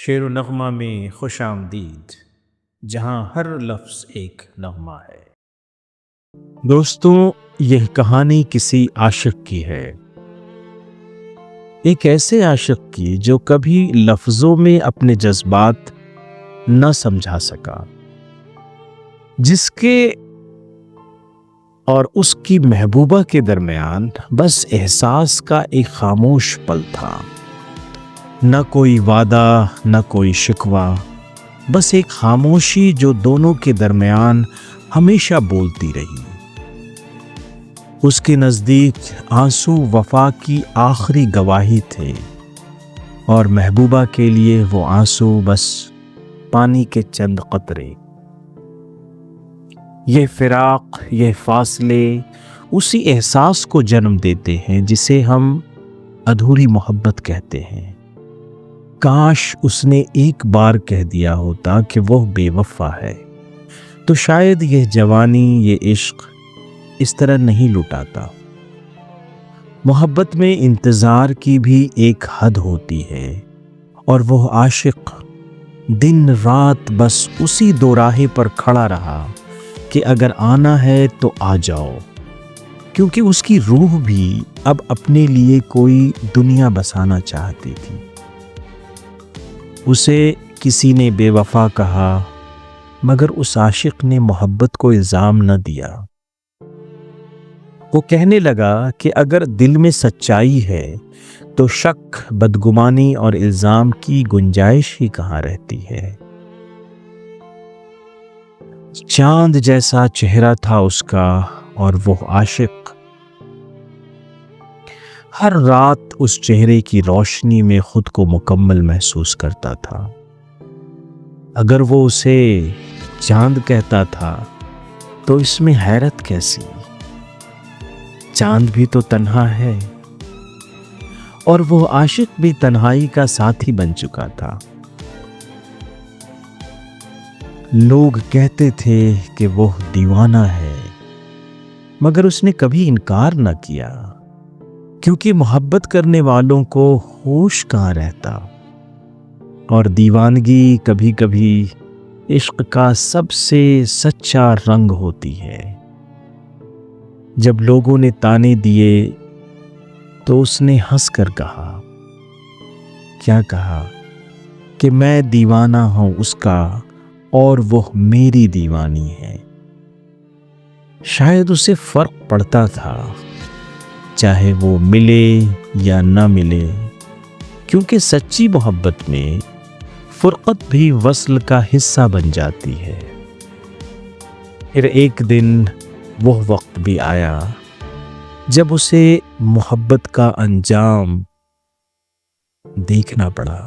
شعر و نغمہ میں خوش آمدید، جہاں ہر لفظ ایک نغمہ ہے۔ دوستوں، یہ کہانی کسی عاشق کی ہے، ایک ایسے عاشق کی جو کبھی لفظوں میں اپنے جذبات نہ سمجھا سکا، جس کے اور اس کی محبوبہ کے درمیان بس احساس کا ایک خاموش پل تھا، نہ کوئی وعدہ نہ کوئی شکوہ، بس ایک خاموشی جو دونوں کے درمیان ہمیشہ بولتی رہی۔ اس کے نزدیک آنسو وفا کی آخری گواہی تھے، اور محبوبہ کے لیے وہ آنسو بس پانی کے چند قطرے۔ یہ فراق، یہ فاصلے اسی احساس کو جنم دیتے ہیں جسے ہم ادھوری محبت کہتے ہیں۔ کاش اس نے ایک بار کہہ دیا ہوتا کہ وہ بے وفا ہے، تو شاید یہ جوانی، یہ عشق اس طرح نہیں لٹاتا۔ محبت میں انتظار کی بھی ایک حد ہوتی ہے، اور وہ عاشق دن رات بس اسی دو راہے پر کھڑا رہا کہ اگر آنا ہے تو آ جاؤ، کیونکہ اس کی روح بھی اب اپنے لیے کوئی دنیا بسانا چاہتی تھی۔ اسے کسی نے بے وفا کہا، مگر اس عاشق نے محبت کو الزام نہ دیا۔ وہ کہنے لگا کہ اگر دل میں سچائی ہے تو شک، بدگمانی اور الزام کی گنجائش ہی کہاں رہتی ہے۔ چاند جیسا چہرہ تھا اس کا، اور وہ عاشق ہر رات اس چہرے کی روشنی میں خود کو مکمل محسوس کرتا تھا۔ اگر وہ اسے چاند کہتا تھا تو اس میں حیرت کیسی؟ چاند بھی تو تنہا ہے، اور وہ عاشق بھی تنہائی کا ساتھی بن چکا تھا۔ لوگ کہتے تھے کہ وہ دیوانہ ہے، مگر اس نے کبھی انکار نہ کیا، کیونکہ محبت کرنے والوں کو ہوش کہاں رہتا، اور دیوانگی کبھی کبھی عشق کا سب سے سچا رنگ ہوتی ہے۔ جب لوگوں نے تانے دیے تو اس نے ہنس کر کہا، کیا کہا؟ کہ میں دیوانہ ہوں اس کا، اور وہ میری دیوانی ہے۔ شاید اسے فرق پڑتا تھا، چاہے وہ ملے یا نہ ملے، کیونکہ سچی محبت میں فرقت بھی وصل کا حصہ بن جاتی ہے۔ پھر ایک دن وہ وقت بھی آیا جب اسے محبت کا انجام دیکھنا پڑا۔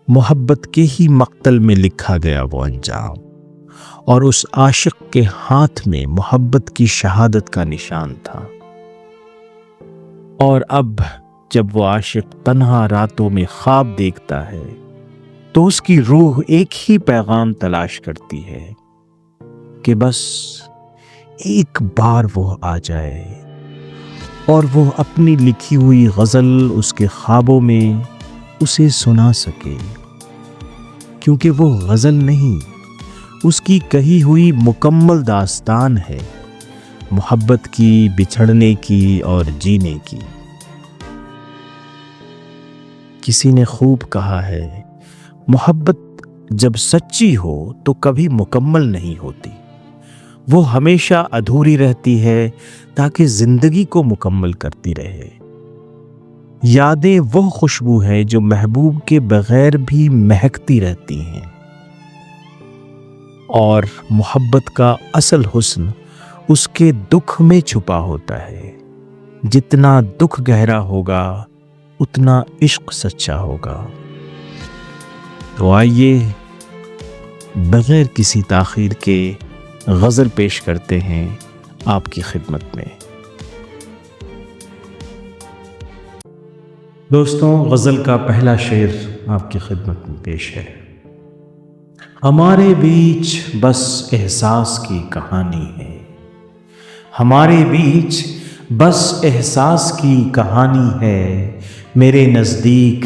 محبت کے ہی مقتل میں لکھا گیا وہ انجام، اور اس عاشق کے ہاتھ میں محبت کی شہادت کا نشان تھا۔ اور اب جب وہ عاشق تنہا راتوں میں خواب دیکھتا ہے تو اس کی روح ایک ہی پیغام تلاش کرتی ہے کہ بس ایک بار وہ آ جائے، اور وہ اپنی لکھی ہوئی غزل اس کے خوابوں میں اسے سنا سکے، کیونکہ وہ غزل نہیں، اس کی کہی ہوئی مکمل داستان ہے، محبت کی، بچھڑنے کی اور جینے کی۔ کسی نے خوب کہا ہے، محبت جب سچی ہو تو کبھی مکمل نہیں ہوتی، وہ ہمیشہ ادھوری رہتی ہے تاکہ زندگی کو مکمل کرتی رہے۔ یادیں وہ خوشبو ہے جو محبوب کے بغیر بھی مہکتی رہتی ہیں، اور محبت کا اصل حسن اس کے دکھ میں چھپا ہوتا ہے۔ جتنا دکھ گہرا ہوگا اتنا عشق سچا ہوگا۔ تو آئیے بغیر کسی تاخیر کے غزل پیش کرتے ہیں آپ کی خدمت میں۔ دوستوں، غزل کا پہلا شعر آپ کی خدمت میں پیش ہے۔ ہمارے بیچ بس احساس کی کہانی ہے، ہمارے بیچ بس احساس کی کہانی ہے، میرے نزدیک